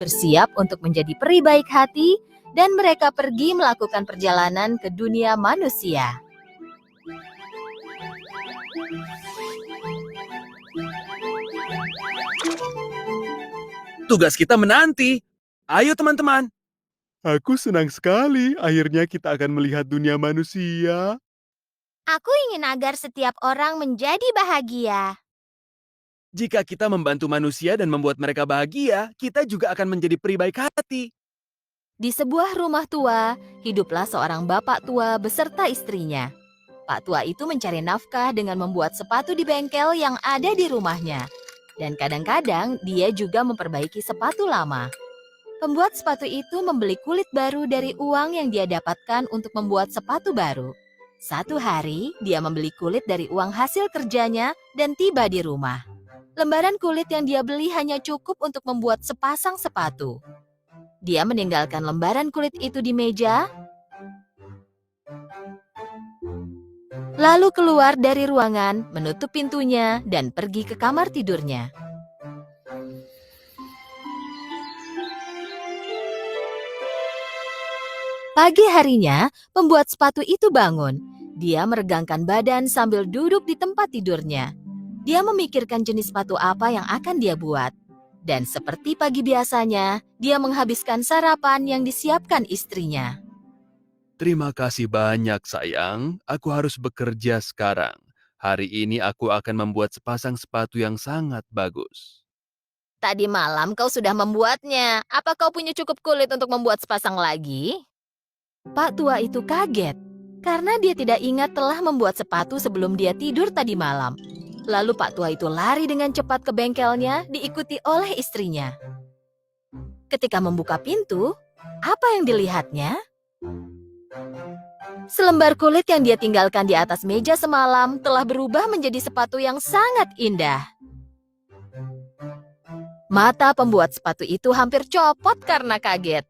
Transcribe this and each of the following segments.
bersiap untuk menjadi peri baik hati, dan mereka pergi melakukan perjalanan ke dunia manusia. Tugas kita menanti. Ayo teman-teman. Aku senang sekali, akhirnya kita akan melihat dunia manusia. Aku ingin agar setiap orang menjadi bahagia. Jika kita membantu manusia dan membuat mereka bahagia, kita juga akan menjadi peri baik hati. Di sebuah rumah tua, hiduplah seorang bapak tua beserta istrinya. Pak tua itu mencari nafkah dengan membuat sepatu di bengkel yang ada di rumahnya. Dan kadang-kadang dia juga memperbaiki sepatu lama. Pembuat sepatu itu membeli kulit baru dari uang yang dia dapatkan untuk membuat sepatu baru. Satu hari, dia membeli kulit dari uang hasil kerjanya dan tiba di rumah. Lembaran kulit yang dia beli hanya cukup untuk membuat sepasang sepatu. Dia meninggalkan lembaran kulit itu di meja, lalu keluar dari ruangan, menutup pintunya, dan pergi ke kamar tidurnya. Pagi harinya, pembuat sepatu itu bangun. Dia meregangkan badan sambil duduk di tempat tidurnya. Dia memikirkan jenis sepatu apa yang akan dia buat. Dan seperti pagi biasanya, dia menghabiskan sarapan yang disiapkan istrinya. Terima kasih banyak sayang, aku harus bekerja sekarang. Hari ini aku akan membuat sepasang sepatu yang sangat bagus. Tadi malam kau sudah membuatnya. Apa kau punya cukup kulit untuk membuat sepasang lagi? Pak tua itu kaget karena dia tidak ingat telah membuat sepatu sebelum dia tidur tadi malam. Lalu Pak tua itu lari dengan cepat ke bengkelnya, diikuti oleh istrinya. Ketika membuka pintu, apa yang dilihatnya? Selembar kulit yang dia tinggalkan di atas meja semalam telah berubah menjadi sepatu yang sangat indah. Mata pembuat sepatu itu hampir copot karena kaget.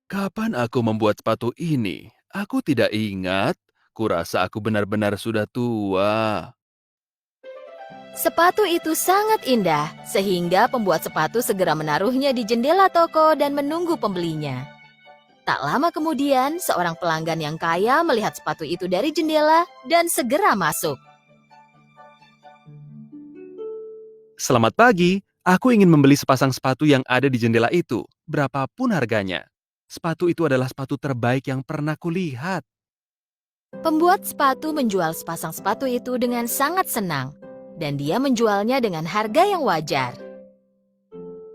Kapan aku membuat sepatu ini? Aku tidak ingat. Kurasa aku benar-benar sudah tua. Sepatu itu sangat indah, sehingga pembuat sepatu segera menaruhnya di jendela toko dan menunggu pembelinya. Tak lama kemudian, seorang pelanggan yang kaya melihat sepatu itu dari jendela dan segera masuk. Selamat pagi, aku ingin membeli sepasang sepatu yang ada di jendela itu, berapapun harganya. Sepatu itu adalah sepatu terbaik yang pernah kulihat. Pembuat sepatu menjual sepasang sepatu itu dengan sangat senang, dan dia menjualnya dengan harga yang wajar.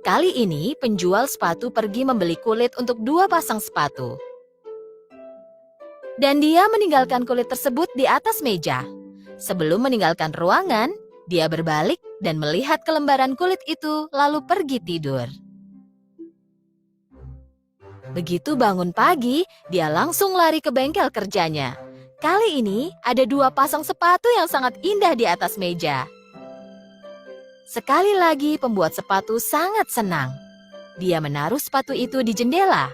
Kali ini, penjual sepatu pergi membeli kulit untuk 2 pasang sepatu. Dan dia meninggalkan kulit tersebut di atas meja. Sebelum meninggalkan ruangan, dia berbalik dan melihat ke lembaran kulit itu, lalu pergi tidur. Begitu bangun pagi, dia langsung lari ke bengkel kerjanya. Kali ini, ada 2 pasang sepatu yang sangat indah di atas meja. Sekali lagi, pembuat sepatu sangat senang. Dia menaruh sepatu itu di jendela.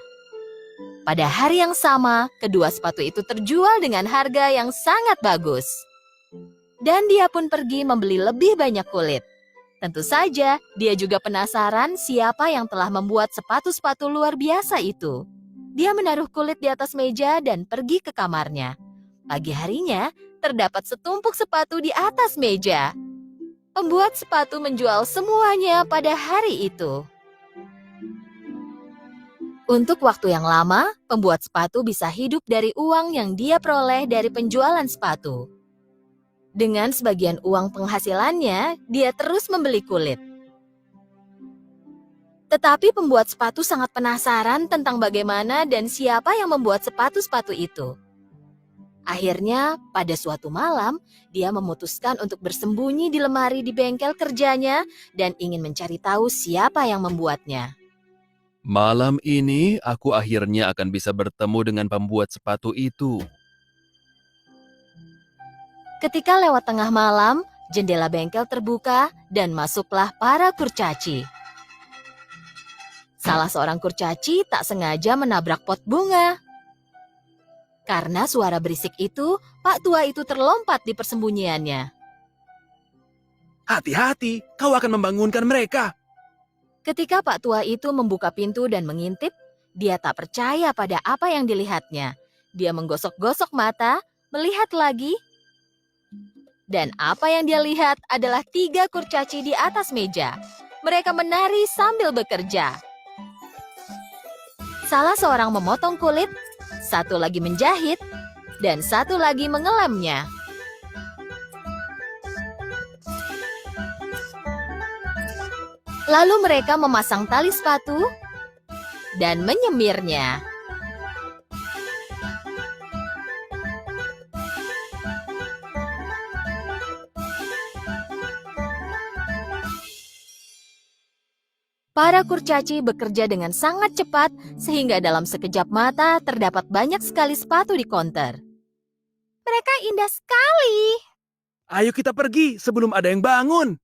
Pada hari yang sama, kedua sepatu itu terjual dengan harga yang sangat bagus. Dan dia pun pergi membeli lebih banyak kulit. Tentu saja, dia juga penasaran siapa yang telah membuat sepatu-sepatu luar biasa itu. Dia menaruh kulit di atas meja dan pergi ke kamarnya. Pagi harinya, terdapat setumpuk sepatu di atas meja. Pembuat sepatu menjual semuanya pada hari itu. Untuk waktu yang lama, pembuat sepatu bisa hidup dari uang yang dia peroleh dari penjualan sepatu. Dengan sebagian uang penghasilannya, dia terus membeli kulit. Tetapi pembuat sepatu sangat penasaran tentang bagaimana dan siapa yang membuat sepatu-sepatu itu. Akhirnya, pada suatu malam, dia memutuskan untuk bersembunyi di lemari di bengkel kerjanya dan ingin mencari tahu siapa yang membuatnya. Malam ini, aku akhirnya akan bisa bertemu dengan pembuat sepatu itu. Ketika lewat tengah malam, jendela bengkel terbuka dan masuklah para kurcaci. Salah seorang kurcaci tak sengaja menabrak pot bunga. Karena suara berisik itu, Pak tua itu terlompat di persembunyiannya. Hati-hati, kau akan membangunkan mereka. Ketika Pak Tua itu membuka pintu dan mengintip, dia tak percaya pada apa yang dilihatnya. Dia menggosok-gosok mata, melihat lagi, dan apa yang dia lihat adalah 3 kurcaci di atas meja. Mereka menari sambil bekerja. Salah seorang memotong kulit, satu lagi menjahit, dan satu lagi mengelemnya. Lalu mereka memasang tali sepatu dan menyemirnya. Para kurcaci bekerja dengan sangat cepat sehingga dalam sekejap mata terdapat banyak sekali sepatu di konter. Mereka indah sekali. Ayo kita pergi sebelum ada yang bangun.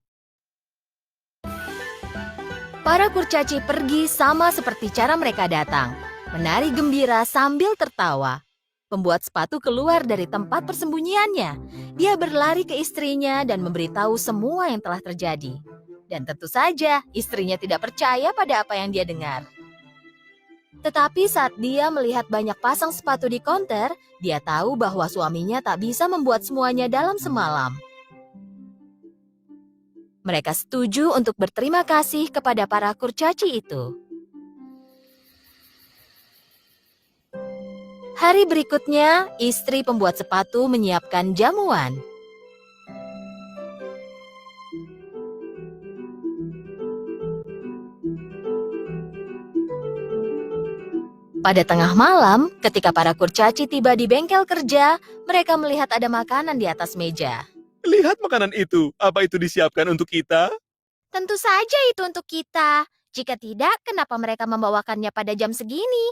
Para kurcaci pergi sama seperti cara mereka datang, menari gembira sambil tertawa. Pembuat sepatu keluar dari tempat persembunyiannya. Dia berlari ke istrinya dan memberitahu semua yang telah terjadi. Dan tentu saja, istrinya tidak percaya pada apa yang dia dengar. Tetapi saat dia melihat banyak pasang sepatu di konter, dia tahu bahwa suaminya tak bisa membuat semuanya dalam semalam. Mereka setuju untuk berterima kasih kepada para kurcaci itu. Hari berikutnya, istri pembuat sepatu menyiapkan jamuan. Pada tengah malam, ketika para kurcaci tiba di bengkel kerja, mereka melihat ada makanan di atas meja. Lihat makanan itu. Apa itu disiapkan untuk kita? Tentu saja itu untuk kita. Jika tidak, kenapa mereka membawakannya pada jam segini?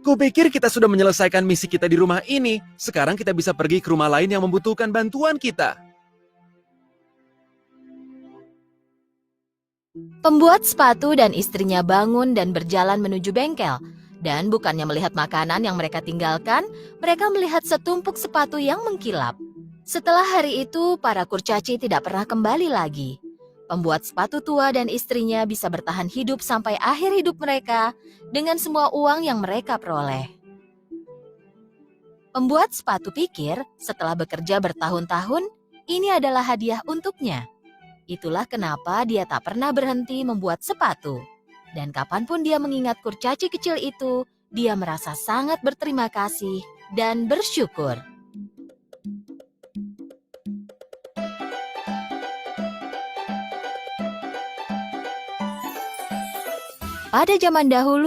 Kupikir kita sudah menyelesaikan misi kita di rumah ini. Sekarang kita bisa pergi ke rumah lain yang membutuhkan bantuan kita. Pembuat sepatu dan istrinya bangun dan berjalan menuju bengkel. Dan bukannya melihat makanan yang mereka tinggalkan, mereka melihat setumpuk sepatu yang mengkilap. Setelah hari itu, para kurcaci tidak pernah kembali lagi. Pembuat sepatu tua dan istrinya bisa bertahan hidup sampai akhir hidup mereka dengan semua uang yang mereka peroleh. Pembuat sepatu pikir setelah bekerja bertahun-tahun, ini adalah hadiah untuknya. Itulah kenapa dia tak pernah berhenti membuat sepatu. Dan kapanpun dia mengingat kurcaci kecil itu, dia merasa sangat berterima kasih dan bersyukur. Pada zaman dahulu,